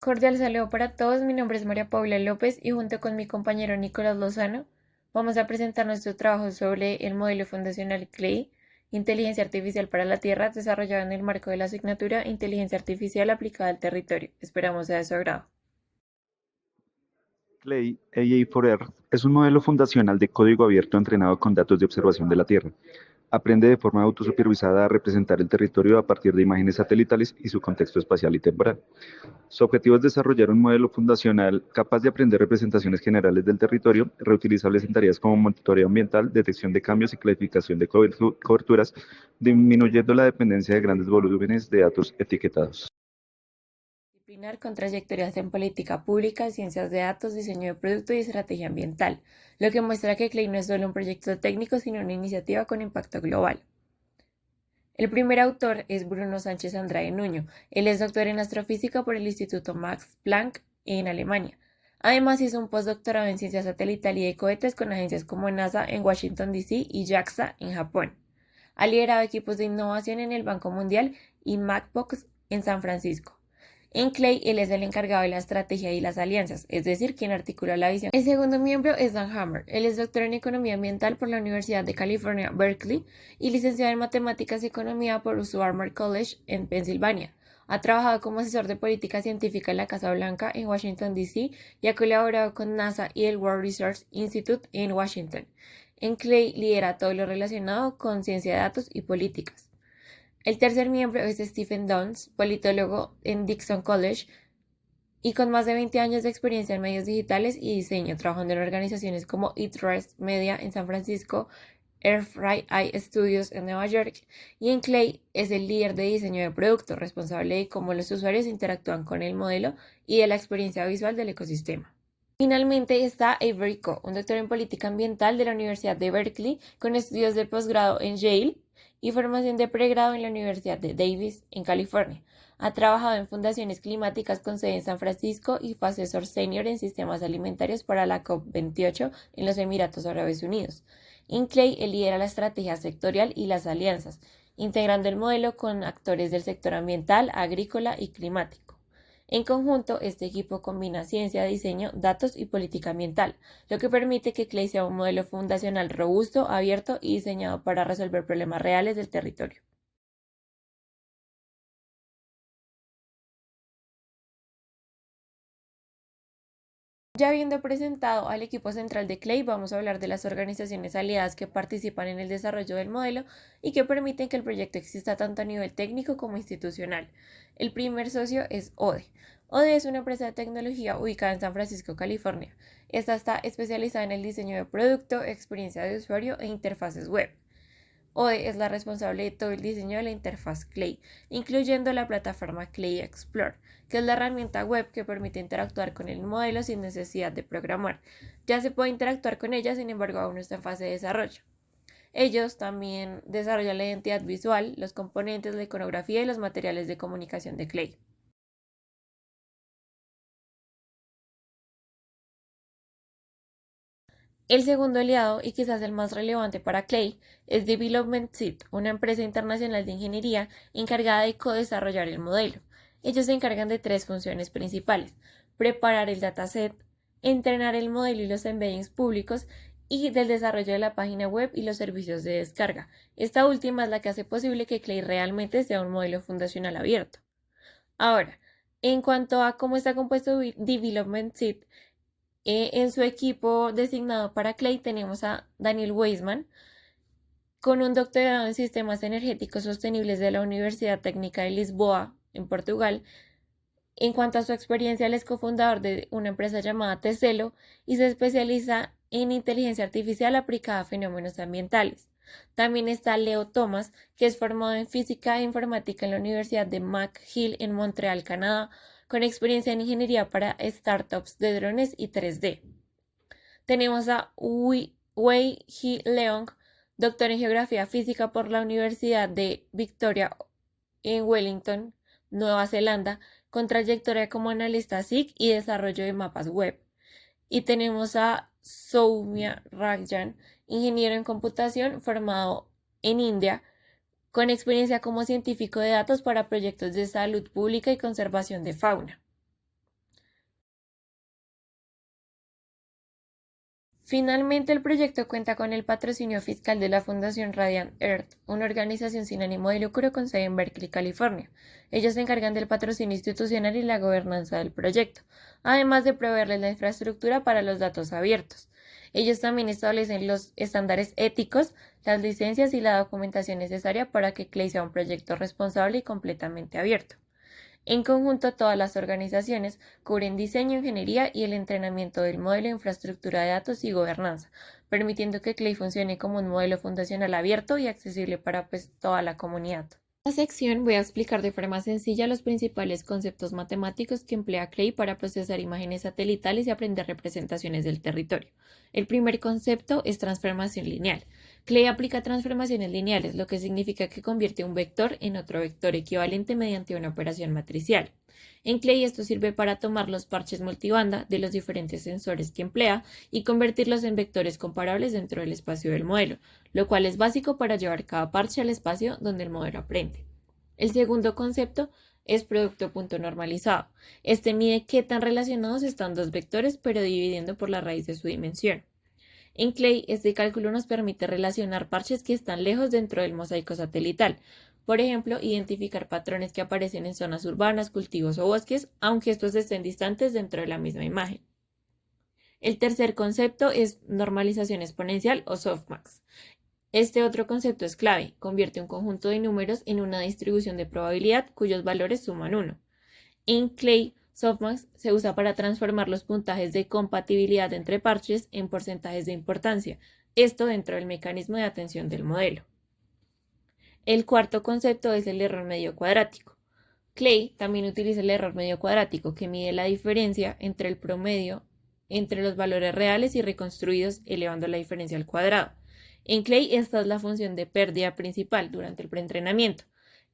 Cordial saludo para todos, mi nombre es María Paula López y junto con mi compañero Nicolás Lozano vamos a presentar nuestro trabajo sobre el modelo fundacional CLAY, Inteligencia Artificial para la Tierra, desarrollado en el marco de la asignatura Inteligencia Artificial aplicada al territorio. Esperamos sea de su agrado. Clay AI for Earth es un modelo fundacional de código abierto entrenado con datos de observación de la Tierra. Aprende de forma autosupervisada a representar el territorio a partir de imágenes satelitales y su contexto espacial y temporal. Su objetivo es desarrollar un modelo fundacional capaz de aprender representaciones generales del territorio, reutilizables en tareas como monitoreo ambiental, detección de cambios y clasificación de coberturas, disminuyendo la dependencia de grandes volúmenes de datos etiquetados. Disciplinar con trayectorias en política pública, ciencias de datos, diseño de producto y estrategia ambiental, lo que muestra que CLAY no es solo un proyecto técnico, sino una iniciativa con impacto global. El primer autor es Bruno Sánchez Andrade Nuño. Él es doctor en astrofísica por el Instituto Max Planck en Alemania. Además, hizo un postdoctorado en ciencia satelital y de cohetes con agencias como NASA en Washington, D.C. y JAXA en Japón. Ha liderado equipos de innovación en el Banco Mundial y MacBox en San Francisco. En Clay, él es el encargado de la estrategia y las alianzas, es decir, quien articula la visión. El segundo miembro es Dan Hammer. Él es doctor en Economía Ambiental por la Universidad de California, Berkeley, y licenciado en Matemáticas y Economía por Swarthmore College en Pensilvania. Ha trabajado como asesor de política científica en la Casa Blanca en Washington, D.C. y ha colaborado con NASA y el World Resource Institute en Washington. En Clay lidera todo lo relacionado con ciencia de datos y políticas. El tercer miembro es Stephen Downes, politólogo en Dixon College y con más de 20 años de experiencia en medios digitales y diseño, trabajando en organizaciones como Eat Rest Media en San Francisco, Airfry Eye Studios en Nueva York, y en Clay es el líder de diseño de producto, responsable de cómo los usuarios interactúan con el modelo y de la experiencia visual del ecosistema. Finalmente está Avery Ko, un doctor en política ambiental de la Universidad de Berkeley, con estudios de posgrado en Yale y formación de pregrado en la Universidad de Davis, en California. Ha trabajado en fundaciones climáticas con sede en San Francisco y fue asesor senior en sistemas alimentarios para la COP28 en los Emiratos Árabes Unidos. En Clay, él lidera la estrategia sectorial y las alianzas, integrando el modelo con actores del sector ambiental, agrícola y climático. En conjunto, este equipo combina ciencia, diseño, datos y política ambiental, lo que permite que Clay sea un modelo fundacional robusto, abierto y diseñado para resolver problemas reales del territorio. Ya habiendo presentado al equipo central de Clay, vamos a hablar de las organizaciones aliadas que participan en el desarrollo del modelo y que permiten que el proyecto exista tanto a nivel técnico como institucional. El primer socio es ODE. ODE es una empresa de tecnología ubicada en San Francisco, California. Esta está especializada en el diseño de producto, experiencia de usuario e interfaces web. ODE es la responsable de todo el diseño de la interfaz Clay, incluyendo la plataforma Clay Explore, que es la herramienta web que permite interactuar con el modelo sin necesidad de programar. Ya se puede interactuar con ella, sin embargo, aún no está en fase de desarrollo. Ellos también desarrollan la identidad visual, los componentes, la iconografía y los materiales de comunicación de Clay. El segundo aliado, y quizás el más relevante para Clay, es Development Seed, una empresa internacional de ingeniería encargada de co-desarrollar el modelo. Ellos se encargan de tres funciones principales: preparar el dataset, entrenar el modelo y los embeddings públicos, y del desarrollo de la página web y los servicios de descarga. Esta última es la que hace posible que Clay realmente sea un modelo fundacional abierto. Ahora, en cuanto a cómo está compuesto Development Seed, en su equipo designado para Clay tenemos a Daniel Weisman, con un doctorado en sistemas energéticos sostenibles de la Universidad Técnica de Lisboa, en Portugal. En cuanto a su experiencia, él es cofundador de una empresa llamada Teselo y se especializa en inteligencia artificial aplicada a fenómenos ambientales. También está Leo Thomas, que es formado en física e informática en la Universidad de McGill en Montreal, Canadá, con experiencia en ingeniería para startups de drones y 3D. Tenemos a Wei-Hee Leong, doctor en geografía física por la Universidad de Victoria en Wellington, Nueva Zelanda, con trayectoria como analista SIG y desarrollo de mapas web. Y tenemos a Soumya Rajan, ingeniero en computación formado en India, con experiencia como científico de datos para proyectos de salud pública y conservación de fauna. Finalmente, el proyecto cuenta con el patrocinio fiscal de la Fundación Radiant Earth, una organización sin ánimo de lucro con sede en Berkeley, California. Ellos se encargan del patrocinio institucional y la gobernanza del proyecto, además de proveerles la infraestructura para los datos abiertos. Ellos también establecen los estándares éticos, las licencias y la documentación necesaria para que Clay sea un proyecto responsable y completamente abierto. En conjunto, todas las organizaciones cubren diseño, ingeniería y el entrenamiento del modelo de infraestructura de datos y gobernanza, permitiendo que Clay funcione como un modelo fundacional abierto y accesible para toda la comunidad. En esta sección voy a explicar de forma sencilla los principales conceptos matemáticos que emplea Clay para procesar imágenes satelitales y aprender representaciones del territorio. El primer concepto es transformación lineal. Clay aplica transformaciones lineales, lo que significa que convierte un vector en otro vector equivalente mediante una operación matricial. En Clay esto sirve para tomar los parches multibanda de los diferentes sensores que emplea y convertirlos en vectores comparables dentro del espacio del modelo, lo cual es básico para llevar cada parche al espacio donde el modelo aprende. El segundo concepto es producto punto normalizado. Este mide qué tan relacionados están dos vectores, pero dividiendo por la raíz de su dimensión. En Clay, este cálculo nos permite relacionar parches que están lejos dentro del mosaico satelital. Por ejemplo, identificar patrones que aparecen en zonas urbanas, cultivos o bosques, aunque estos estén distantes dentro de la misma imagen. El tercer concepto es normalización exponencial o softmax. Este otro concepto es clave, convierte un conjunto de números en una distribución de probabilidad cuyos valores suman 1. En Clay, softmax se usa para transformar los puntajes de compatibilidad entre parches en porcentajes de importancia, esto dentro del mecanismo de atención del modelo. El cuarto concepto es el error medio cuadrático. Clay también utiliza el error medio cuadrático, que mide la diferencia entre el promedio entre los valores reales y reconstruidos, elevando la diferencia al cuadrado. En Clay, esta es la función de pérdida principal durante el preentrenamiento.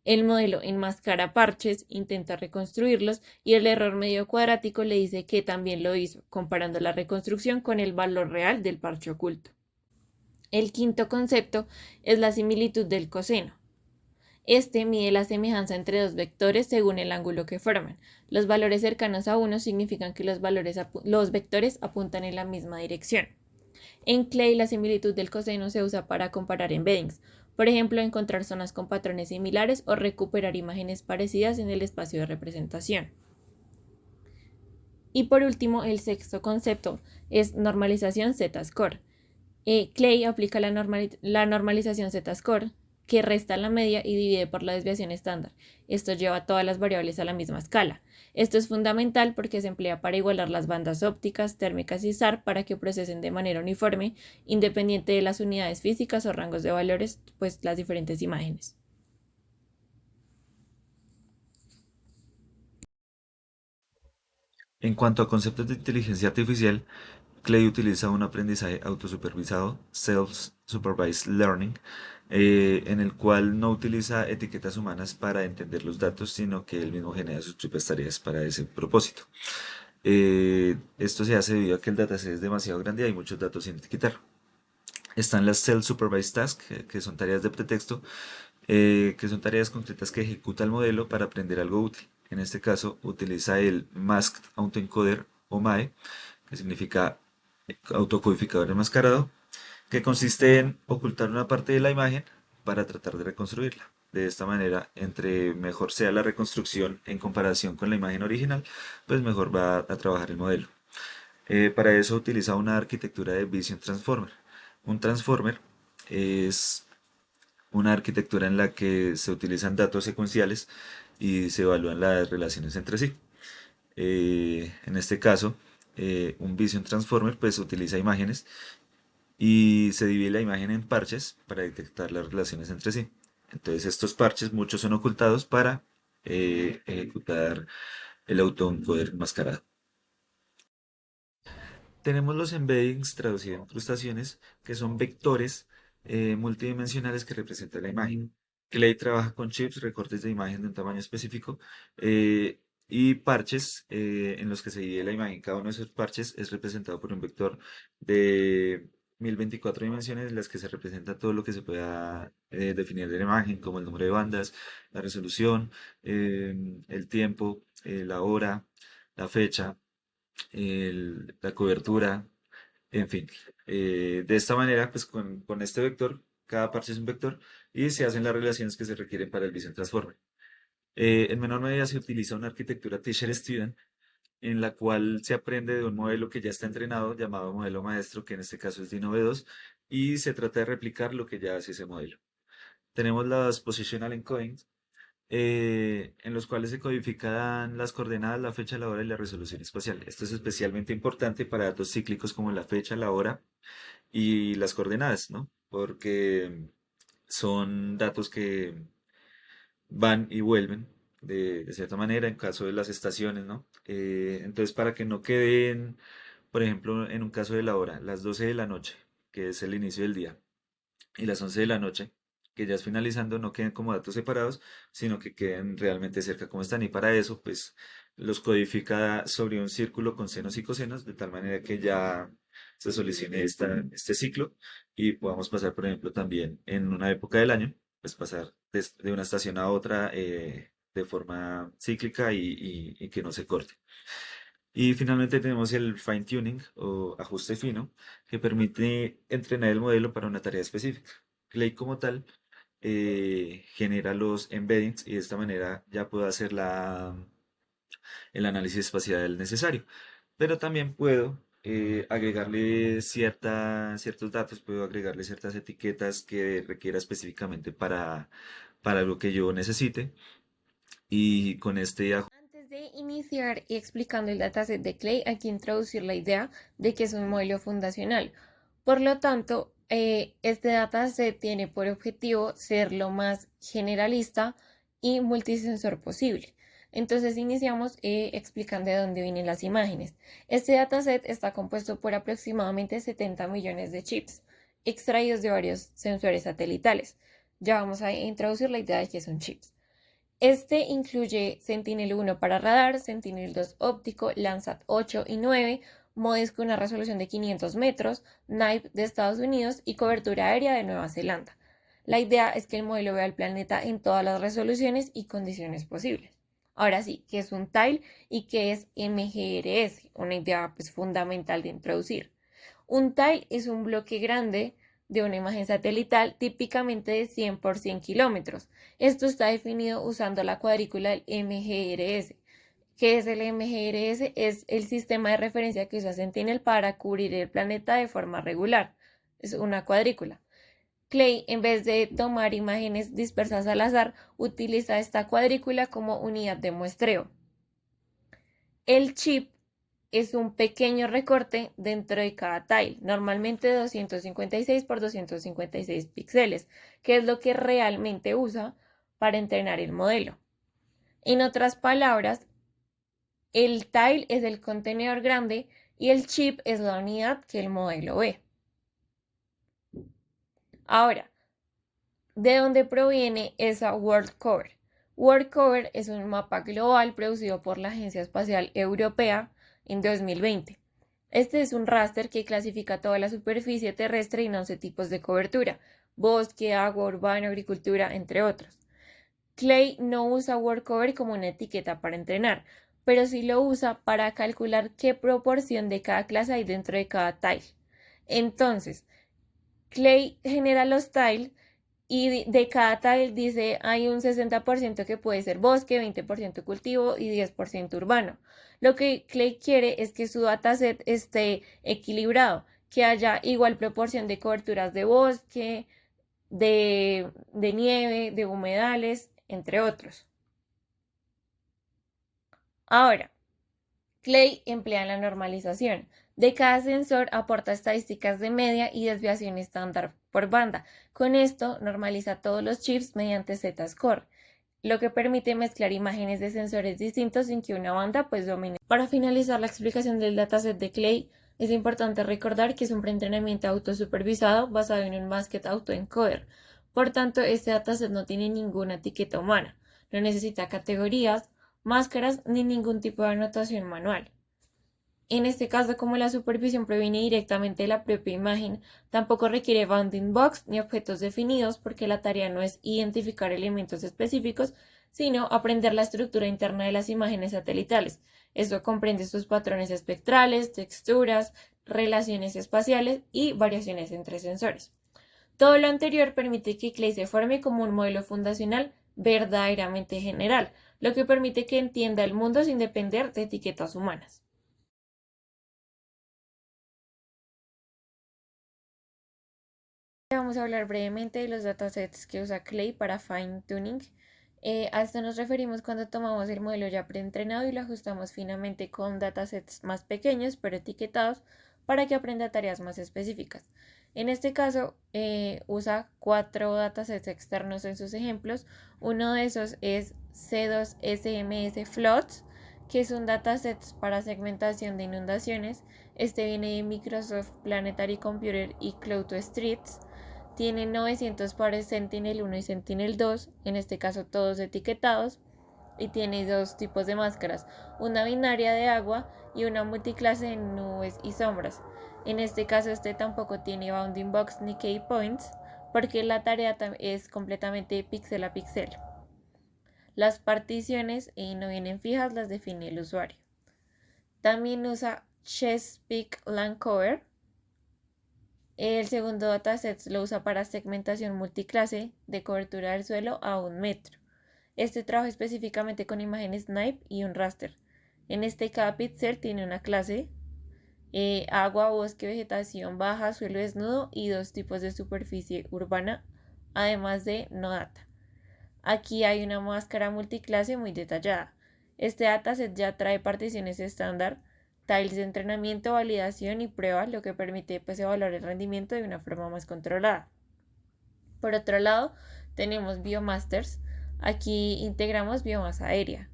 El modelo enmascara parches, intenta reconstruirlos y el error medio cuadrático le dice que también lo hizo, comparando la reconstrucción con el valor real del parche oculto. El quinto concepto es la similitud del coseno. Este mide la semejanza entre dos vectores según el ángulo que forman. Los valores cercanos a 1 significan que los vectores apuntan en la misma dirección. En Clay, la similitud del coseno se usa para comparar embeddings, por ejemplo, encontrar zonas con patrones similares o recuperar imágenes parecidas en el espacio de representación. Y por último, el sexto concepto es normalización Z-score. Clay aplica la normalización Z-score, que resta la media y divide por la desviación estándar. Esto lleva a todas las variables a la misma escala. Esto es fundamental porque se emplea para igualar las bandas ópticas, térmicas y SAR para que procesen de manera uniforme, independiente de las unidades físicas o rangos de valores, pues las diferentes imágenes. En cuanto a conceptos de inteligencia artificial, Clay utiliza un aprendizaje autosupervisado, Self-Supervised Learning, en el cual no utiliza etiquetas humanas para entender los datos, sino que él mismo genera sus propias tareas para ese propósito. Esto se hace debido a que el dataset es demasiado grande y hay muchos datos sin etiquetar. Están las Self-Supervised Tasks, que son tareas de pretexto, que son tareas concretas que ejecuta el modelo para aprender algo útil. En este caso, utiliza el Masked Autoencoder o MAE, que significa autocodificador enmascarado, que consiste en ocultar una parte de la imagen para tratar de reconstruirla. De esta manera, entre mejor sea la reconstrucción en comparación con la imagen original, pues mejor va a trabajar el modelo. Para eso utiliza una arquitectura de Vision Transformer. Un transformer es una arquitectura en la que se utilizan datos secuenciales y se evalúan las relaciones entre sí. En este caso, un Vision Transformer pues utiliza imágenes y se divide la imagen en parches para detectar las relaciones entre sí. Entonces estos parches muchos son ocultados para ejecutar el autoencoder enmascarado. Tenemos los embeddings traducidos en incrustaciones, que son vectores multidimensionales que representan la imagen. Clay trabaja con chips, recortes de imagen de un tamaño específico y parches en los que se divide la imagen. Cada uno de esos parches es representado por un vector de 1024 dimensiones en las que se representa todo lo que se pueda definir de la imagen, como el número de bandas, la resolución, el tiempo, la hora, la fecha, la cobertura, En fin, de esta manera, pues con este vector, cada parche es un vector y se hacen las relaciones que se requieren para el Vision Transformer. En menor medida se utiliza una arquitectura Teacher-Student en la cual se aprende de un modelo que ya está entrenado, llamado modelo maestro, que en este caso es DINO-V2, y se trata de replicar lo que ya hace ese modelo. Tenemos las Positional Encodings, en los cuales se codifican las coordenadas, la fecha, la hora y la resolución espacial. Esto es especialmente importante para datos cíclicos como la fecha, la hora y las coordenadas, ¿no? Porque son datos que van y vuelven de cierta manera en caso de las estaciones, ¿no? Entonces, para que no queden, por ejemplo, en un caso de la hora, las 12 de la noche, que es el inicio del día, y las 11 de la noche, que ya es finalizando, no queden como datos separados, sino que queden realmente cerca como están. Y para eso, pues, los codifica sobre un círculo con senos y cosenos, de tal manera que ya se solucione este ciclo y podamos pasar, por ejemplo, también en una época del año, pues pasar de una estación a otra de forma cíclica y que no se corte. Y finalmente tenemos el fine tuning o ajuste fino, que permite entrenar el modelo para una tarea específica. Clay como tal genera los embeddings y de esta manera ya puedo hacer el análisis espacial necesario. Pero también puedo agregarle ciertos datos, puedo agregarle ciertas etiquetas que requiera específicamente para lo que yo necesite. Y con este Antes de iniciar y explicando el dataset de Clay, hay que introducir la idea de que es un modelo fundacional. Por lo tanto, este dataset tiene por objetivo ser lo más generalista y multisensor posible. Entonces iniciamos explicando de dónde vienen las imágenes. Este dataset está compuesto por aproximadamente 70 millones de chips extraídos de varios sensores satelitales. Ya vamos a introducir la idea de que son chips. Este incluye Sentinel-1 para radar, Sentinel-2 óptico, Landsat 8 y 9, MODIS con una resolución de 500 metros, NIPE de Estados Unidos y cobertura aérea de Nueva Zelanda. La idea es que el modelo vea el planeta en todas las resoluciones y condiciones posibles. Ahora sí, ¿qué es un tile y qué es MGRS? Una idea pues, fundamental de introducir. Un tile es un bloque grande de una imagen satelital típicamente de 100 por 100 kilómetros. Esto está definido usando la cuadrícula del MGRS. ¿Qué es el MGRS? Es el sistema de referencia que usa Sentinel para cubrir el planeta de forma regular. Es una cuadrícula. Clay, en vez de tomar imágenes dispersas al azar, utiliza esta cuadrícula como unidad de muestreo. El chip es un pequeño recorte dentro de cada tile, normalmente 256 por 256 píxeles, que es lo que realmente usa para entrenar el modelo. En otras palabras, el tile es el contenedor grande y el chip es la unidad que el modelo ve. Ahora, ¿de dónde proviene esa World Cover? World Cover es un mapa global producido por la Agencia Espacial Europea en 2020. Este es un raster que clasifica toda la superficie terrestre en 11 tipos de cobertura: bosque, agua, urbano, agricultura, entre otros. Clay no usa World Cover como una etiqueta para entrenar, pero sí lo usa para calcular qué proporción de cada clase hay dentro de cada tile. Entonces, Clay genera los tiles y de cada tile dice hay un 60% que puede ser bosque, 20% cultivo y 10% urbano. Lo que Clay quiere es que su dataset esté equilibrado, que haya igual proporción de coberturas de bosque, de nieve, de humedales, entre otros. Ahora, Clay emplea la normalización. De cada sensor aporta estadísticas de media y desviación estándar por banda. Con esto normaliza todos los chips mediante Z-score, lo que permite mezclar imágenes de sensores distintos sin que una banda pues domine. Para finalizar la explicación del dataset de Clay, es importante recordar que es un preentrenamiento autosupervisado basado en un Basket Autoencoder. Por tanto, este dataset no tiene ninguna etiqueta humana, no necesita categorías, máscaras ni ningún tipo de anotación manual. En este caso, como la supervisión proviene directamente de la propia imagen, tampoco requiere bounding box ni objetos definidos porque la tarea no es identificar elementos específicos, sino aprender la estructura interna de las imágenes satelitales. Esto comprende sus patrones espectrales, texturas, relaciones espaciales y variaciones entre sensores. Todo lo anterior permite que Clay se forme como un modelo fundacional verdaderamente general, lo que permite que entienda el mundo sin depender de etiquetas humanas. Vamos a hablar brevemente de los datasets que usa Clay para fine tuning. A esto nos referimos cuando tomamos el modelo ya preentrenado y lo ajustamos finamente con datasets más pequeños pero etiquetados para que aprenda tareas más específicas. En este caso, usa 4 datasets externos en sus ejemplos. Uno de esos es C2SMS Floods, que es un dataset para segmentación de inundaciones. Este viene de Microsoft Planetary Computer y Cloud2Streets. Tiene 900 pares Sentinel-1 y Sentinel-2, en este caso todos etiquetados, y tiene 2 tipos de máscaras, una binaria de agua y una multiclase de nubes y sombras. En este caso este tampoco tiene bounding box ni key points, porque la tarea es completamente píxel a píxel. Las particiones no vienen fijas, las define el usuario. También usa Chesapeake Land Cover. El segundo dataset lo usa para segmentación multiclase de cobertura del suelo a 1 metro. Este trabaja específicamente con imágenes SNIPE y un raster. En este cada píxel tiene una clase, agua, bosque, vegetación baja, suelo desnudo y 2 tipos de superficie urbana, además de no data. Aquí hay una máscara multiclase muy detallada. Este dataset ya trae particiones estándar, tiles de entrenamiento, validación y prueba, lo que permite evaluar el rendimiento de una forma más controlada. Por otro lado, tenemos Biomasters. Aquí integramos biomasa aérea.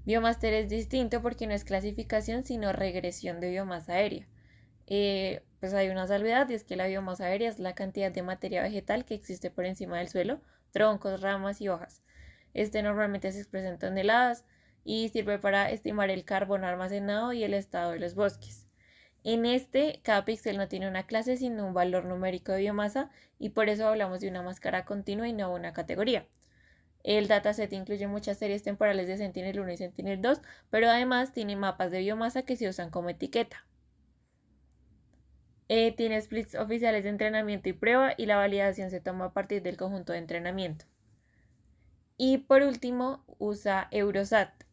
Biomaster es distinto porque no es clasificación, sino regresión de biomasa aérea. Hay una salvedad y es que la biomasa aérea es la cantidad de materia vegetal que existe por encima del suelo, troncos, ramas y hojas. Este normalmente se expresa en toneladas y sirve para estimar el carbono almacenado y el estado de los bosques. En este, cada píxel no tiene una clase sino un valor numérico de biomasa y por eso hablamos de una máscara continua y no una categoría. El dataset incluye muchas series temporales de Sentinel-1 y Sentinel-2, pero además tiene mapas de biomasa que se usan como etiqueta. Tiene splits oficiales de entrenamiento y prueba y la validación se toma a partir del conjunto de entrenamiento. Y por último, usa Eurosat.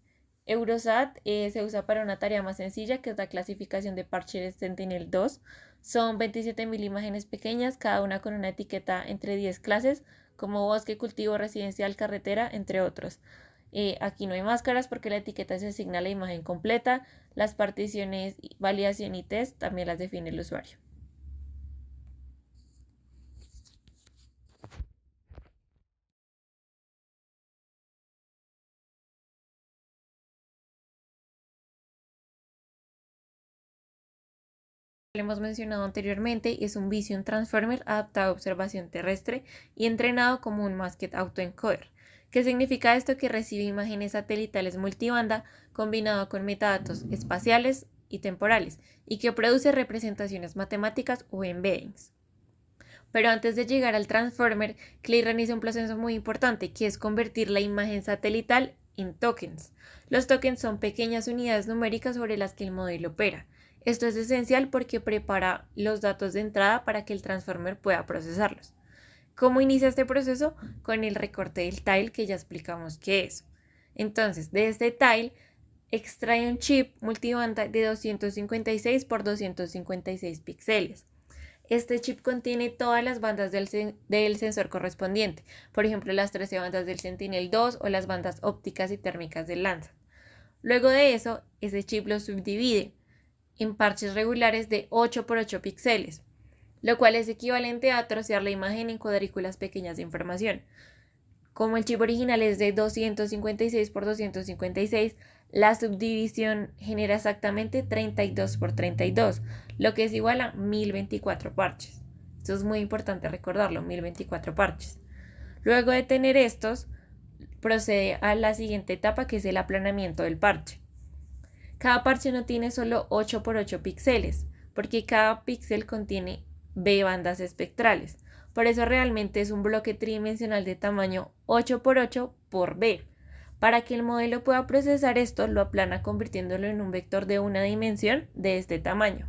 Eurosat se usa para una tarea más sencilla, que es la clasificación de parches Sentinel-2. Son 27.000 imágenes pequeñas, cada una con una etiqueta entre 10 clases, como bosque, cultivo, residencial, carretera, entre otros. Aquí no hay máscaras porque la etiqueta se asigna a la imagen completa. Las particiones, validación y test también las define el usuario. Lo hemos mencionado anteriormente, es un Vision Transformer adaptado a observación terrestre y entrenado como un Masked Autoencoder. ¿Qué significa esto? Que recibe imágenes satelitales multibanda combinado con metadatos espaciales y temporales y que produce representaciones matemáticas o embeddings. Pero antes de llegar al Transformer, Clay realiza un proceso muy importante, que es convertir la imagen satelital en tokens. Los tokens son pequeñas unidades numéricas sobre las que el modelo opera. Esto es esencial porque prepara los datos de entrada para que el Transformer pueda procesarlos. ¿Cómo inicia este proceso? Con el recorte del tile, que ya explicamos qué es. Entonces, de este tile extrae un chip multibanda de 256 por 256 píxeles. Este chip contiene todas las bandas del sensor correspondiente, por ejemplo las 13 bandas del Sentinel-2 o las bandas ópticas y térmicas del Landsat. Luego de eso, ese chip lo subdivide en parches regulares de 8 por 8 píxeles, lo cual es equivalente a trocear la imagen en cuadrículas pequeñas de información. Como el chip original es de 256 por 256, la subdivisión genera exactamente 32 por 32, lo que es igual a 1024 parches. Esto es muy importante recordarlo, 1024 parches. Luego de tener estos, procede a la siguiente etapa, que es el aplanamiento del parche. Cada parche no tiene solo 8 por 8 píxeles, porque cada píxel contiene B bandas espectrales. Por eso realmente es un bloque tridimensional de tamaño 8 por 8 por B. Para que el modelo pueda procesar esto, lo aplana convirtiéndolo en un vector de una dimensión de este tamaño.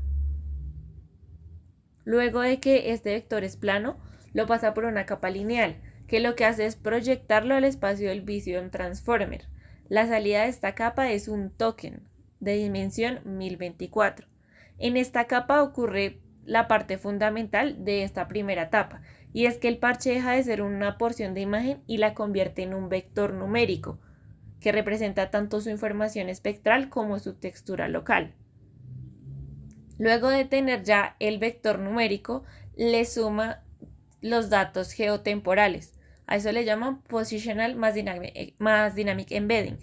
Luego de que este vector es plano, lo pasa por una capa lineal, que lo que hace es proyectarlo al espacio del Vision Transformer. La salida de esta capa es un token de dimensión 1024. En esta capa ocurre la parte fundamental de esta primera etapa, y es que el parche deja de ser una porción de imagen y la convierte en un vector numérico, que representa tanto su información espectral como su textura local. Luego de tener ya el vector numérico, le suma los datos geotemporales. A eso le llaman Positional Mass Dynamic Embedding.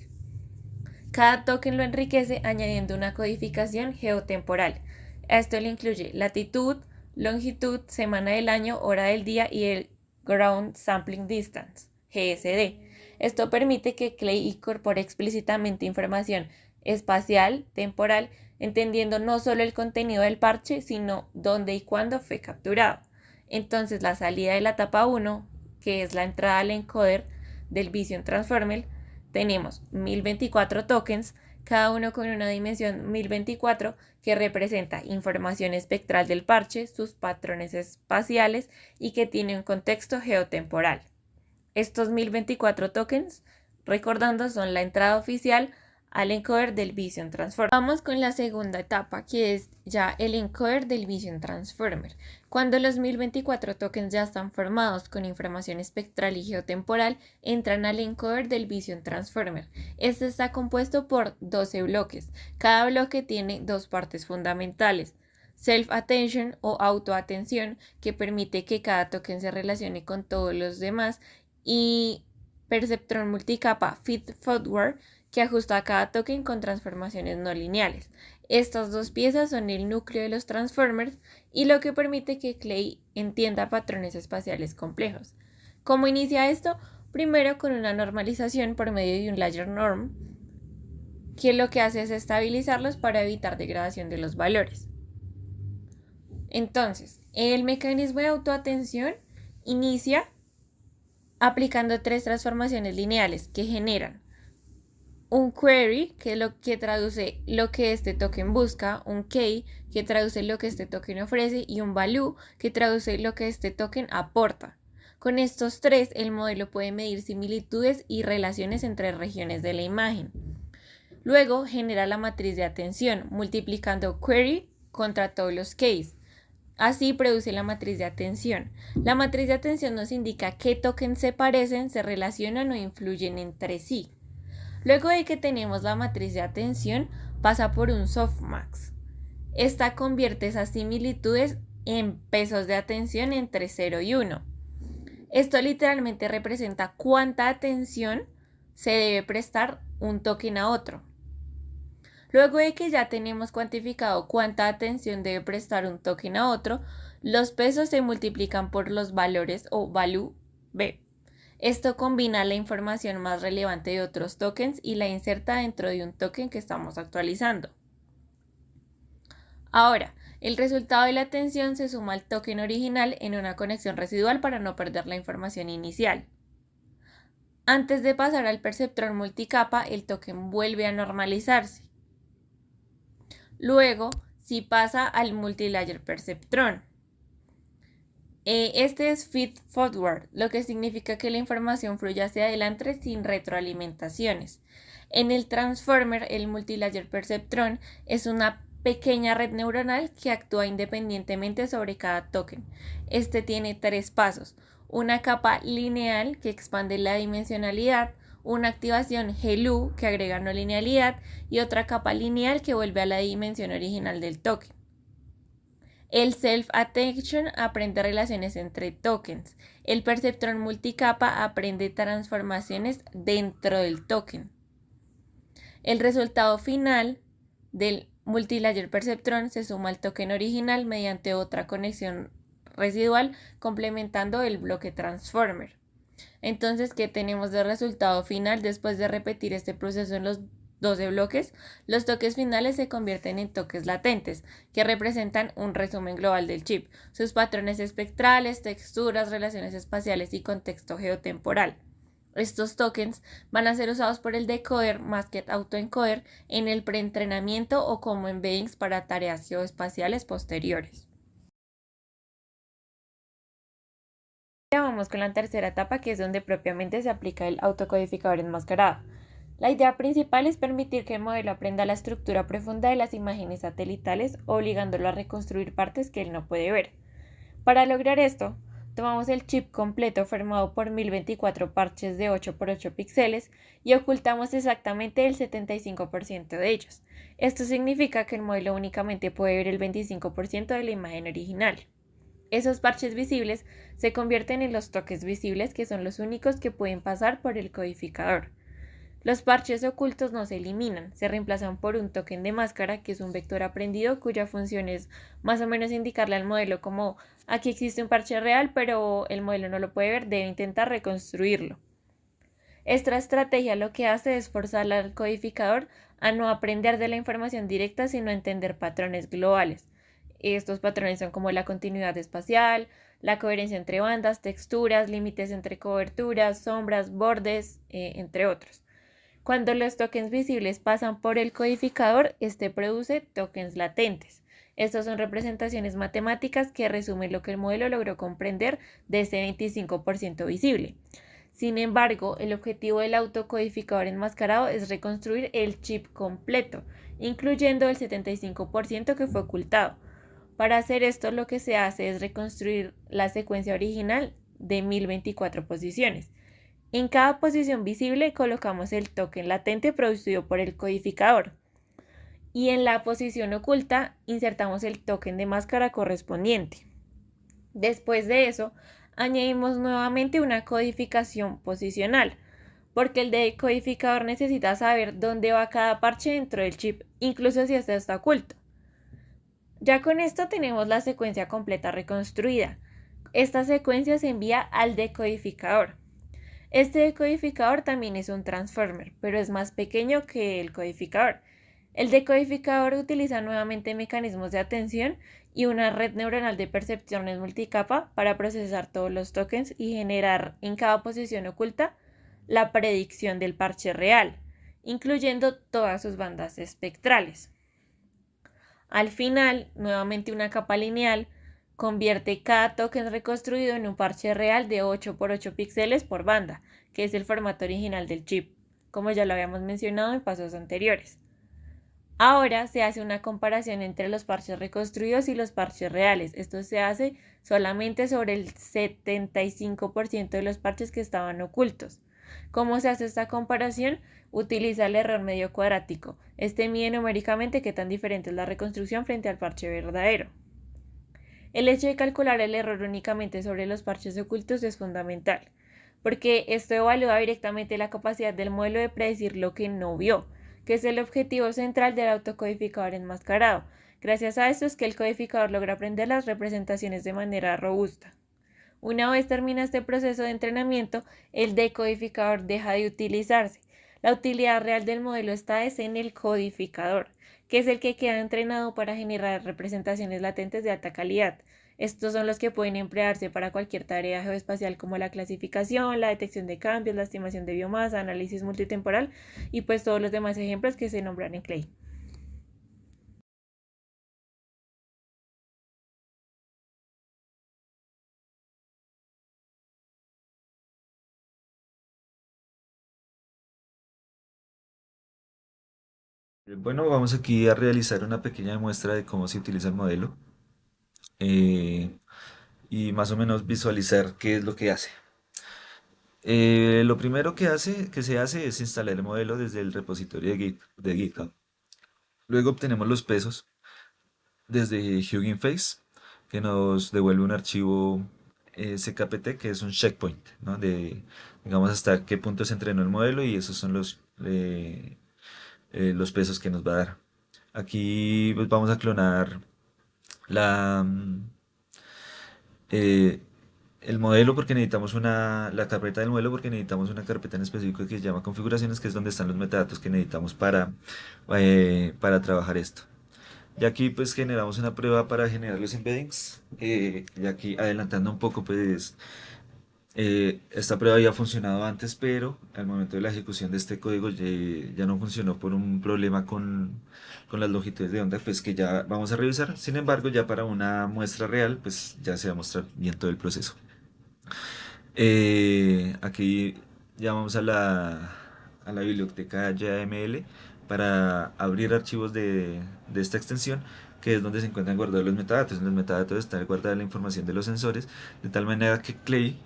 Cada token lo enriquece añadiendo una codificación geotemporal. A esto le incluye latitud, longitud, semana del año, hora del día y el Ground Sampling Distance, GSD. Esto permite que Clay incorpore explícitamente información espacial, temporal, entendiendo no solo el contenido del parche, sino dónde y cuándo fue capturado. Entonces la salida de la etapa 1, que es la entrada al encoder del Vision Transformer, tenemos 1024 tokens, cada uno con una dimensión 1024 que representa información espectral del parche, sus patrones espaciales y que tiene un contexto geotemporal. Estos 1024 tokens, recordando, son la entrada oficial al encoder del Vision Transformer. Vamos con la segunda etapa, que es ya el encoder del Vision Transformer. Cuando los 1024 tokens ya están formados con información espectral y geotemporal, entran al encoder del Vision Transformer. Este está compuesto por 12 bloques. Cada bloque tiene dos partes fundamentales: Self-Attention o autoatención, que permite que cada token se relacione con todos los demás, y Perceptron multicapa Feed-Forward, que ajusta a cada token con transformaciones no lineales. Estas dos piezas son el núcleo de los transformers y lo que permite que Clay entienda patrones espaciales complejos. ¿Cómo inicia esto? Primero con una normalización por medio de un layer norm, que lo que hace es estabilizarlos para evitar degradación de los valores. Entonces, el mecanismo de autoatención inicia aplicando tres transformaciones lineales que generan un query, que es lo que traduce lo que este token busca, un key, que traduce lo que este token ofrece, y un value, que traduce lo que este token aporta. Con estos tres, el modelo puede medir similitudes y relaciones entre regiones de la imagen. Luego genera la matriz de atención, multiplicando query contra todos los keys. Así produce la matriz de atención. La matriz de atención nos indica qué tokens se parecen, se relacionan o influyen entre sí. Luego de que tenemos la matriz de atención, pasa por un softmax. Esta convierte esas similitudes en pesos de atención entre 0 y 1. Esto literalmente representa cuánta atención se debe prestar un token a otro. Luego de que ya tenemos cuantificado cuánta atención debe prestar un token a otro, los pesos se multiplican por los valores o value B. Esto combina la información más relevante de otros tokens y la inserta dentro de un token que estamos actualizando. Ahora, el resultado de la atención se suma al token original en una conexión residual para no perder la información inicial. Antes de pasar al perceptrón multicapa, el token vuelve a normalizarse. Luego, si pasa al multilayer perceptrón. Este es feed forward, lo que significa que la información fluye hacia adelante sin retroalimentaciones. En el transformer, el multilayer perceptron es una pequeña red neuronal que actúa independientemente sobre cada token. Este tiene tres pasos: una capa lineal que expande la dimensionalidad, una activación GLU que agrega no linealidad y otra capa lineal que vuelve a la dimensión original del token. El Self-Attention aprende relaciones entre tokens. El perceptrón multicapa aprende transformaciones dentro del token. El resultado final del multilayer perceptrón se suma al token original mediante otra conexión residual, complementando el bloque transformer. Entonces, ¿qué tenemos de resultado final después de repetir este proceso en los 12 bloques? Los toques finales se convierten en toques latentes, que representan un resumen global del chip, sus patrones espectrales, texturas, relaciones espaciales y contexto geotemporal. Estos tokens van a ser usados por el decoder más que autoencoder en el preentrenamiento o como embeddings para tareas geoespaciales posteriores. Ya vamos con la tercera etapa, que es donde propiamente se aplica el autocodificador enmascarado. La idea principal es permitir que el modelo aprenda la estructura profunda de las imágenes satelitales, obligándolo a reconstruir partes que él no puede ver. Para lograr esto, tomamos el chip completo formado por 1024 parches de 8 por 8 píxeles y ocultamos exactamente el 75% de ellos. Esto significa que el modelo únicamente puede ver el 25% de la imagen original. Esos parches visibles se convierten en los toques visibles, que son los únicos que pueden pasar por el codificador. Los parches ocultos no se eliminan, se reemplazan por un token de máscara, que es un vector aprendido cuya función es más o menos indicarle al modelo como aquí existe un parche real, pero el modelo no lo puede ver, debe intentar reconstruirlo. Esta estrategia lo que hace es forzar al codificador a no aprender de la información directa, sino a entender patrones globales. Estos patrones son como la continuidad espacial, la coherencia entre bandas, texturas, límites entre coberturas, sombras, bordes, entre otros. Cuando los tokens visibles pasan por el codificador, este produce tokens latentes. Estos son representaciones matemáticas que resumen lo que el modelo logró comprender de ese 25% visible. Sin embargo, el objetivo del autocodificador enmascarado es reconstruir el chip completo, incluyendo el 75% que fue ocultado. Para hacer esto, lo que se hace es reconstruir la secuencia original de 1024 posiciones. En cada posición visible colocamos el token latente producido por el codificador y en la posición oculta insertamos el token de máscara correspondiente. Después de eso, añadimos nuevamente una codificación posicional, porque el decodificador necesita saber dónde va cada parche dentro del chip, incluso si este está oculto. Ya con esto tenemos la secuencia completa reconstruida. Esta secuencia se envía al decodificador. Este decodificador también es un transformer, pero es más pequeño que el codificador. El decodificador utiliza nuevamente mecanismos de atención y una red neuronal de percepciones multicapa para procesar todos los tokens y generar en cada posición oculta la predicción del parche real, incluyendo todas sus bandas espectrales. Al final, nuevamente una capa lineal convierte cada token reconstruido en un parche real de 8 por 8 píxeles por banda, que es el formato original del chip, como ya lo habíamos mencionado en pasos anteriores. Ahora se hace una comparación entre los parches reconstruidos y los parches reales. Esto se hace solamente sobre el 75% de los parches que estaban ocultos. ¿Cómo se hace esta comparación? Utiliza el error medio cuadrático. Este mide numéricamente qué tan diferente es la reconstrucción frente al parche verdadero. El hecho de calcular el error únicamente sobre los parches ocultos es fundamental, porque esto evalúa directamente la capacidad del modelo de predecir lo que no vio, que es el objetivo central del autocodificador enmascarado. Gracias a esto es que el codificador logra aprender las representaciones de manera robusta. Una vez termina este proceso de entrenamiento, el decodificador deja de utilizarse. La utilidad real del modelo está en el codificador, que es el que queda entrenado para generar representaciones latentes de alta calidad. Estos son los que pueden emplearse para cualquier tarea geoespacial como la clasificación, la detección de cambios, la estimación de biomasa, análisis multitemporal y pues todos los demás ejemplos que se nombran en Clay. Bueno, vamos aquí a realizar una pequeña muestra de cómo se utiliza el modelo eh, y más o menos visualizar qué es lo que hace. Lo primero que se hace es instalar el modelo desde el repositorio de GitHub. Luego obtenemos los pesos desde Hugging Face, que nos devuelve un archivo CKPT, que es un checkpoint, ¿no? De, digamos, hasta qué punto se entrenó el modelo y esos son los pesos que nos va a dar. Aquí pues, vamos a clonar la, eh, el modelo porque necesitamos la carpeta del modelo porque necesitamos una carpeta en específico que se llama configuraciones, que es donde están los metadatos que necesitamos para trabajar esto. Y aquí pues generamos una prueba para generar los embeddings. Y aquí adelantando un poco pues esta prueba había funcionado antes, pero al momento de la ejecución de este código ya no funcionó por un problema con las longitudes de onda, pues que ya vamos a revisar. Sin embargo, ya para una muestra real, pues ya se va a mostrar bien todo el proceso. Aquí llamamos a la biblioteca YAML para abrir archivos de esta extensión, que es donde se encuentran guardados los metadatos. En los metadatos está guardada la información de los sensores, de tal manera que Clay,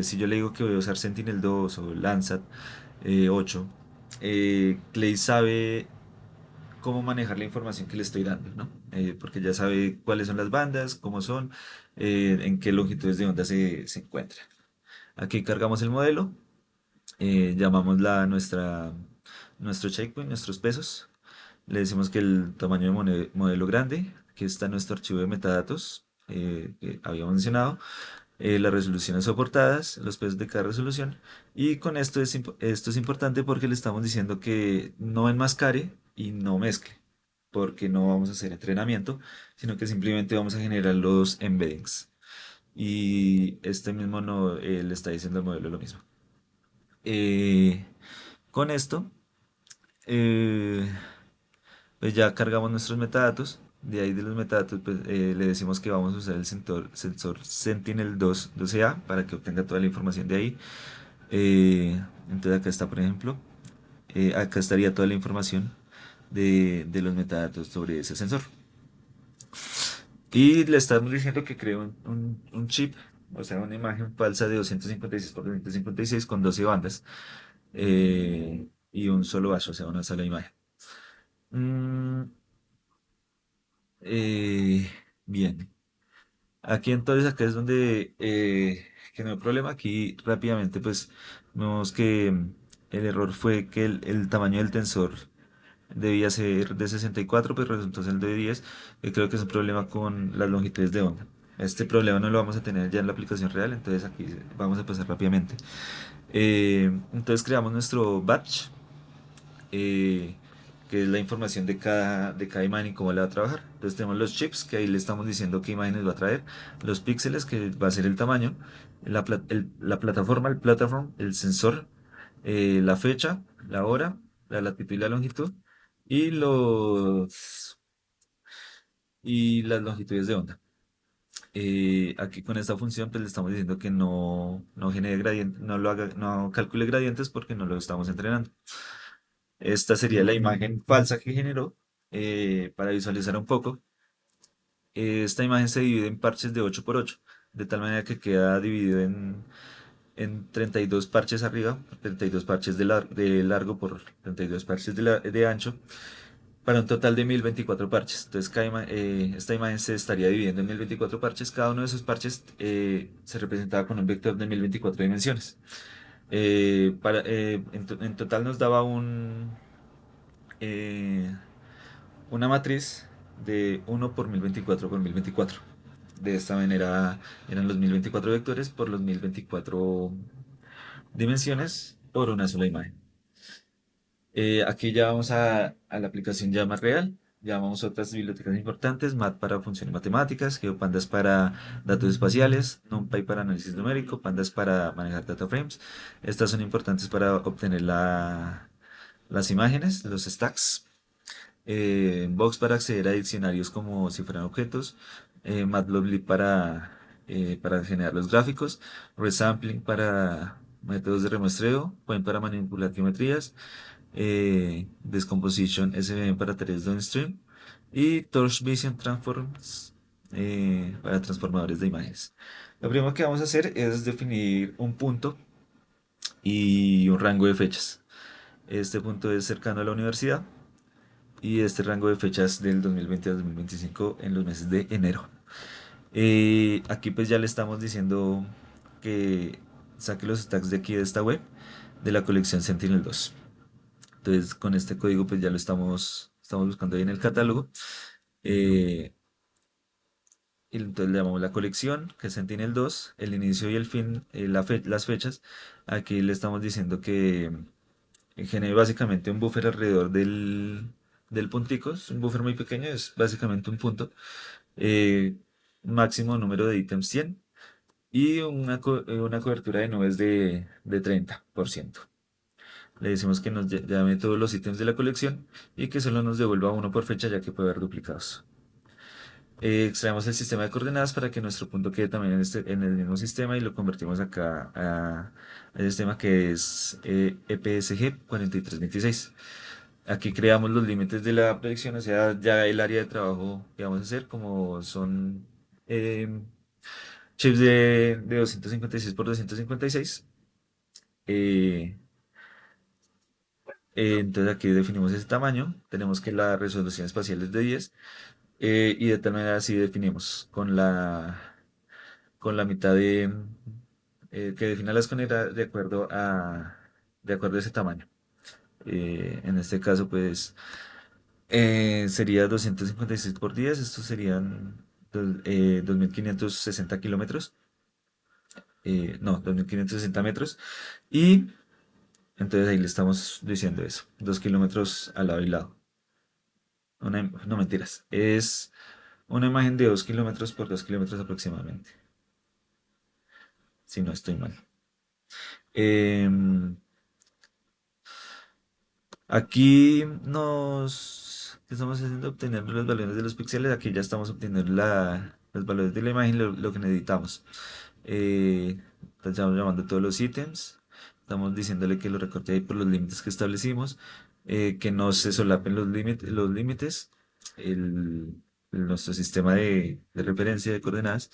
si yo le digo que voy a usar Sentinel-2 o Landsat 8, Clay sabe cómo manejar la información que le estoy dando, ¿no? Porque ya sabe cuáles son las bandas, cómo son, en qué longitudes de onda se encuentran. Aquí cargamos el modelo, llamamos nuestro checkpoint, nuestros pesos. Le decimos que el tamaño de modelo grande, aquí está nuestro archivo de metadatos que habíamos mencionado, las resoluciones soportadas, los pesos de cada resolución. Y con esto es importante porque le estamos diciendo que no enmascare y no mezcle, porque no vamos a hacer entrenamiento, sino que simplemente vamos a generar los embeddings. Y este mismo no, le está diciendo al modelo lo mismo. Eh, con esto, eh, pues ya cargamos nuestros metadatos. De ahí de los metadatos, pues, le decimos que vamos a usar el sensor Sentinel-2 12A para que obtenga toda la información de ahí. Entonces acá está, por ejemplo, acá estaría toda la información de los metadatos sobre ese sensor. Y le estamos diciendo que cree un chip, o sea, una imagen falsa de 256 por 256 con 12 bandas y un solo hash, o sea, una sola imagen. Mm, eh, bien, aquí entonces, acá es donde que no hay problema. Aquí rápidamente, pues vemos que el error fue que el tamaño del tensor debía ser de 64, pero resultó ser de 10, que creo que es un problema con las longitudes de onda. Este problema no lo vamos a tener ya en la aplicación real, entonces aquí vamos a pasar rápidamente. Entonces creamos nuestro batch, eh, que es la información de cada imagen y cómo la va a trabajar. Entonces tenemos los chips, que ahí le estamos diciendo qué imágenes va a traer, los píxeles, que va a ser el tamaño, la plataforma, el platform, el sensor, la fecha, la hora, la latitud y la longitud, y las longitudes de onda. Aquí con esta función pues le estamos diciendo que no genere gradientes, no calcule gradientes porque no lo estamos entrenando. Esta sería la imagen falsa que generó. Para visualizar un poco, esta imagen se divide en parches de 8 por 8, de tal manera que queda dividido en 32 parches arriba, 32 parches de largo por 32 parches de ancho, para un total de 1024 parches. Entonces, esta imagen se estaría dividiendo en 1024 parches. Cada uno de esos parches se representaba con un vector de 1024 dimensiones. En total nos daba eh, una matriz de 1 por 1024 por 1024. De esta manera eran los 1024 vectores por los 1024 dimensiones por una sola imagen. Aquí ya vamos a la aplicación ya más real. Llamamos otras bibliotecas importantes: Math para funciones matemáticas, GeoPandas para datos espaciales, NumPy para análisis numérico, Pandas para manejar data frames. Estas son importantes para obtener las imágenes, los stacks. Box para acceder a diccionarios como si fueran objetos. Matplotlib para generar los gráficos. Resampling para métodos de remuestreo. Point para manipular geometrías. Decomposition SVM para tareas downstream. Y Torch Vision Transforms para transformadores de imágenes. Lo primero que vamos a hacer es definir un punto y un rango de fechas. Este punto es cercano a la universidad y este rango de fechas del 2020 a 2025 en los meses de enero. Aquí pues ya le estamos diciendo que saque los stacks de aquí de esta web de la colección Sentinel-2. Entonces con este código pues ya lo estamos buscando ahí en el catálogo. Eh, y entonces le llamamos la colección, que es Sentinel-2, el inicio y el fin, las fechas. Aquí le estamos diciendo que genere básicamente un buffer alrededor del puntico. Es un buffer muy pequeño, es básicamente un punto. eh, Máximo número de ítems 100 y una cobertura de nubes de 30%. Le decimos que nos llame todos los ítems de la colección y que solo nos devuelva uno por fecha, ya que puede haber duplicados. Extraemos el sistema de coordenadas para que nuestro punto quede también en el mismo sistema y lo convertimos acá al sistema que es EPSG 4326. Aquí creamos los límites de la predicción, o sea, ya el área de trabajo que vamos a hacer, como son eh, chips de 256 por 256. eh, entonces aquí definimos ese tamaño, tenemos que la resolución espacial es de 10, y de tal manera así definimos con la mitad que defina la escalera de acuerdo a ese tamaño. En este caso, pues sería 256 por 10, estos serían 2560 kilómetros, no, 2560 metros, y entonces ahí le estamos diciendo eso, 2 kilómetros al lado y lado. No mentiras, es una imagen de 2 kilómetros por 2 kilómetros aproximadamente, si no estoy mal. Em, Aquí ¿qué estamos haciendo? Obteniendo los valores de los píxeles. Aquí ya estamos obteniendo los valores de la imagen, lo que necesitamos. Eh, Estamos llamando todos los ítems. Estamos diciéndole que lo recorte ahí por los límites que establecimos. Que no se solapen los límites. Nuestro sistema de referencia de coordenadas.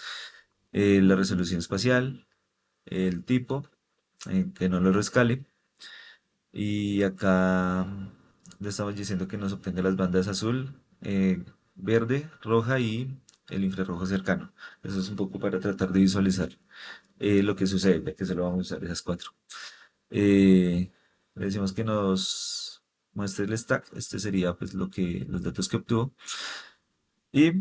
La resolución espacial. El tipo. Que no lo rescale. Y acá le estamos diciendo que nos obtenga las bandas azul, verde, roja y el infrarrojo cercano. Eso es un poco para tratar de visualizar lo que sucede, ya que solo vamos a usar esas cuatro. Eh, Le decimos que nos muestre el stack. Este sería pues los datos que obtuvo. Y,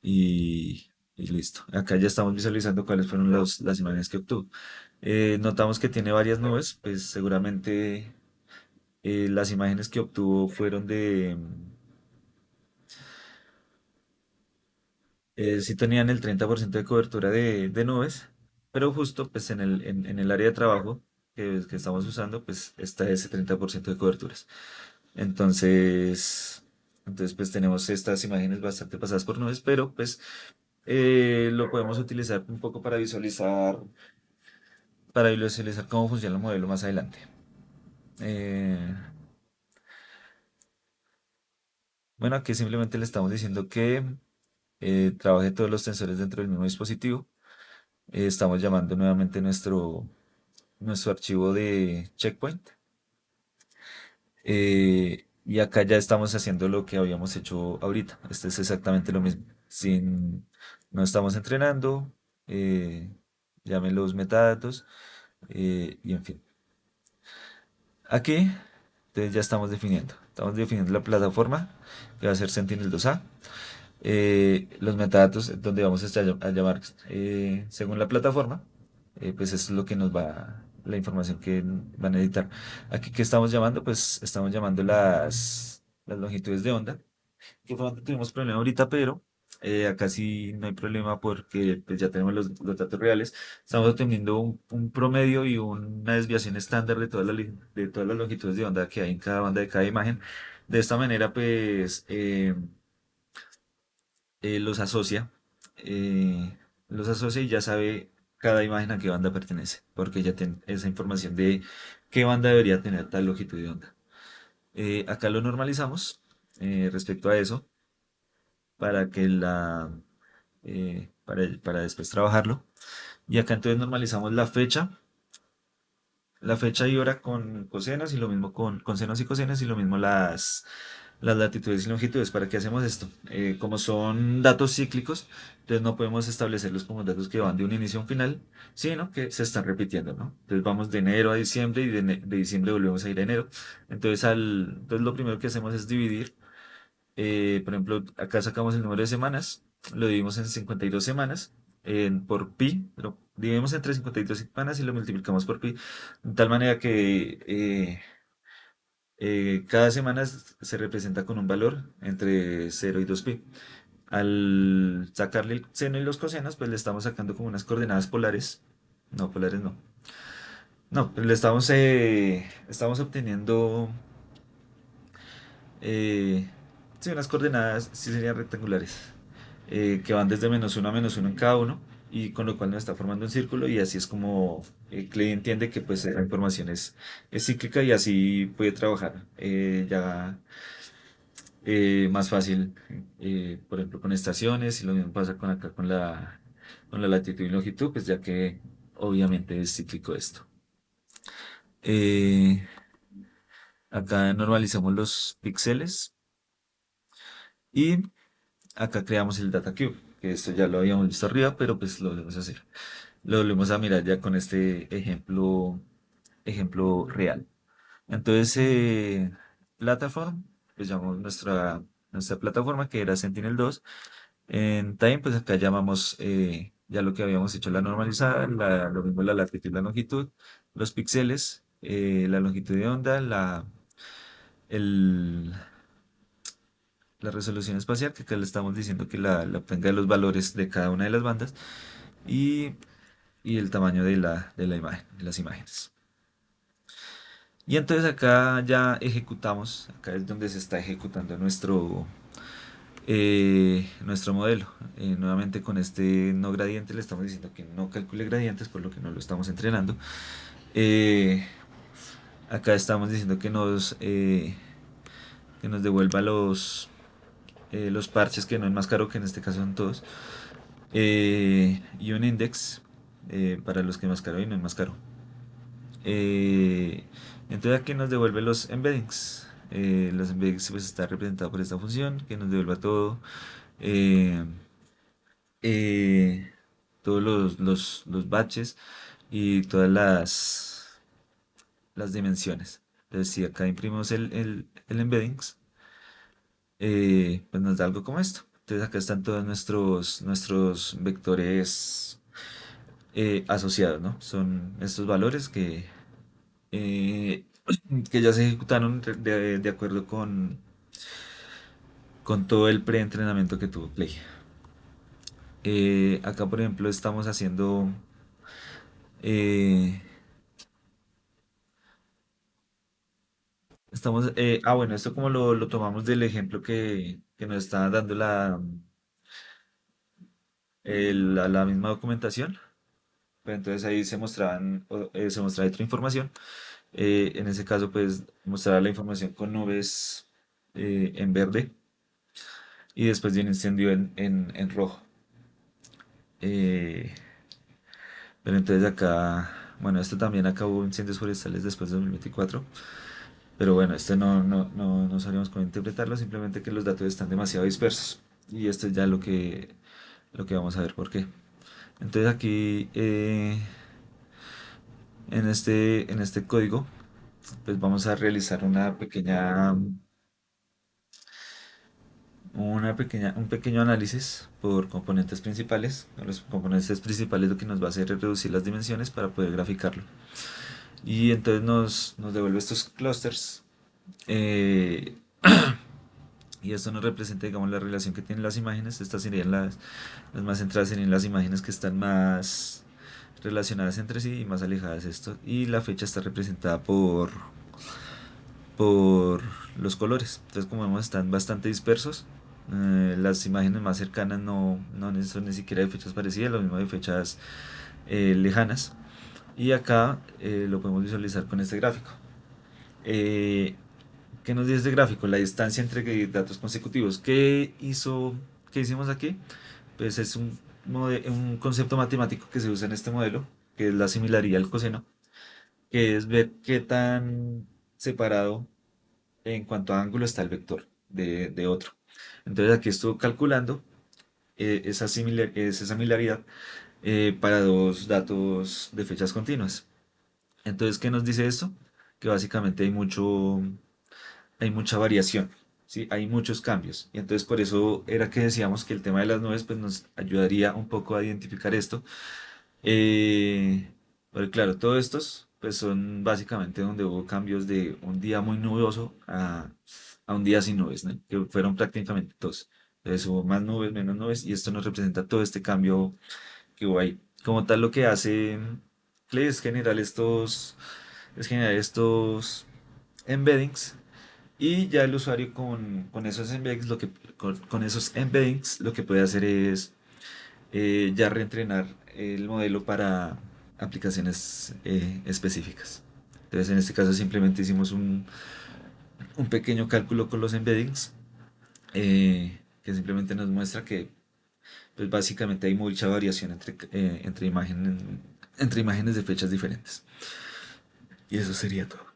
y listo. Acá ya estamos visualizando cuáles fueron las imágenes que obtuvo. Notamos que tiene varias nubes, pues seguramente las imágenes que obtuvo fueron sí tenían el 30% de cobertura de nubes, pero justo pues en el área de trabajo que estamos usando, pues está ese 30% de coberturas. Entonces, entonces pues tenemos estas imágenes bastante pasadas por nubes, pero pues lo podemos utilizar un poco para visualizar cómo funciona el modelo más adelante. Eh, bueno, aquí simplemente le estamos diciendo que trabaje todos los tensores dentro del mismo dispositivo. Estamos llamando nuevamente nuestro archivo de checkpoint. Y acá ya estamos haciendo lo que habíamos hecho ahorita. Este es exactamente lo mismo. No estamos entrenando, eh, llame los metadatos, y en fin. Aquí entonces ya estamos definiendo. Estamos definiendo la plataforma que va a ser Sentinel-2A. Los metadatos donde vamos a llamar según la plataforma, pues eso es lo que nos va, la información que van a editar. Aquí que estamos llamando, pues estamos llamando las longitudes de onda, que fue donde tuvimos problema ahorita, pero acá sí no hay problema porque pues, ya tenemos los datos reales. Estamos obteniendo un promedio y una desviación estándar de todas las longitudes de onda que hay en cada banda de cada imagen. De esta manera, pues los asocia, los asocia y ya sabe cada imagen a qué banda pertenece, porque ya tiene esa información de qué banda debería tener tal longitud de onda. Acá lo normalizamos respecto a eso para que para después trabajarlo. Y acá entonces normalizamos la fecha y hora con cosenos y lo mismo con senos y cosenos y lo mismo las latitudes y longitudes. ¿Para qué hacemos esto? Como son datos cíclicos, entonces no podemos establecerlos como datos que van de un inicio a un final, sino que se están repitiendo, ¿no? Entonces vamos de enero a diciembre y de diciembre volvemos a ir a enero. Entonces lo primero que hacemos es dividir. Por ejemplo, acá sacamos el número de semanas, lo dividimos en 52 semanas por pi, lo dividimos entre 52 semanas y lo multiplicamos por pi, de tal manera que cada semana se representa con un valor entre 0 y 2 pi. Al sacarle el seno y los cosenos, pues le estamos sacando como unas coordenadas polares. No, polares no. No, pues estamos obteniendo sí, unas coordenadas, sí serían rectangulares. que van desde -1 a -1 en cada uno, y con lo cual nos está formando un círculo, y así es como Clay entiende que pues la información es cíclica, y así puede trabajar ya más fácil, por ejemplo, con estaciones, y lo mismo pasa con acá con la latitud y longitud, pues ya que obviamente es cíclico esto. Eh, Acá normalizamos los píxeles y acá creamos el data cube, que esto ya lo habíamos visto arriba, pero pues lo volvemos a hacer. Lo volvemos a mirar ya con este ejemplo real. Entonces, Platform, pues llamamos nuestra plataforma, que era Sentinel-2. En Time, pues acá llamamos ya lo que habíamos hecho, la normalizada, lo mismo la latitud y la longitud, los píxeles, la longitud de onda, el, la resolución espacial, que acá le estamos diciendo que la obtenga de los valores de cada una de las bandas, y, y el tamaño de la imagen, de las imágenes. Y entonces acá ya ejecutamos, acá es donde se está ejecutando nuestro modelo. Nuevamente con este no gradiente le estamos diciendo que no calcule gradientes, por lo que no lo estamos entrenando. Eh, Acá estamos diciendo que nos devuelva los parches que no enmascaró, que en este caso son todos, y un index para los que enmascaró y no enmascaró. Eh, entonces aquí nos devuelve los embeddings. Los embeddings pues está representado por esta función que nos devuelva todo. eh, eh, Todos los batches y todas las dimensiones. Entonces, si acá imprimimos el embeddings, pues nos da algo como esto. Entonces, acá están todos nuestros vectores asociados, ¿no? Son estos valores eh, que ya se ejecutaron de acuerdo con todo el preentrenamiento que tuvo Clay. Acá, por ejemplo, estamos haciendo eh, bueno, esto como lo tomamos del ejemplo que nos está dando la misma documentación. Pero entonces ahí se mostraba otra información. En ese caso, pues mostraba la información con nubes en verde, y después de un incendio en rojo. Eh, pero entonces acá, bueno, esto también acabó incendios forestales después de 2024. Pero bueno, esto no sabríamos cómo interpretarlo, simplemente que los datos están demasiado dispersos. Y esto es ya lo que vamos a ver por qué. Entonces aquí en este código, pues vamos a realizar un pequeño análisis por componentes principales. Los componentes principales lo que nos va a hacer es reducir las dimensiones para poder graficarlo. Y entonces nos devuelve estos clusters. eh, Y esto nos representa, digamos, la relación que tienen las imágenes. Estas serían las más centradas, serían las imágenes que están más relacionadas entre sí y más alejadas de esto. Y la fecha está representada por los colores. Entonces, como vemos, están bastante dispersos. Las imágenes más cercanas no son ni siquiera de fechas parecidas, lo mismo de fechas lejanas. Y acá lo podemos visualizar con este gráfico. Eh, ¿Qué nos dice este gráfico? La distancia entre datos consecutivos. ¿Qué hicimos aquí? Pues es un concepto matemático que se usa en este modelo, que es la similaridad al coseno, que es ver qué tan separado en cuanto a ángulo está el vector de otro. Entonces aquí estuvo calculando esa similaridad para dos datos de fechas continuas. Entonces, ¿qué nos dice esto? Que básicamente hay mucha variación, ¿sí? Hay muchos cambios. Y entonces por eso era que decíamos que el tema de las nubes pues, nos ayudaría un poco a identificar esto. Pero claro, todos estos pues, son básicamente donde hubo cambios de un día muy nuboso a un día sin nubes, ¿no? Que fueron prácticamente todos. Entonces hubo más nubes, menos nubes, y esto nos representa todo este cambio que hubo ahí. Como tal, lo que hace Clay es generar estos embeddings Y ya el usuario con esos embeddings con esos embeddings lo que puede hacer es ya reentrenar el modelo para aplicaciones específicas. Entonces en este caso simplemente hicimos un pequeño cálculo con los embeddings que simplemente nos muestra que pues básicamente hay mucha variación entre imágenes de fechas diferentes. Y eso sería todo.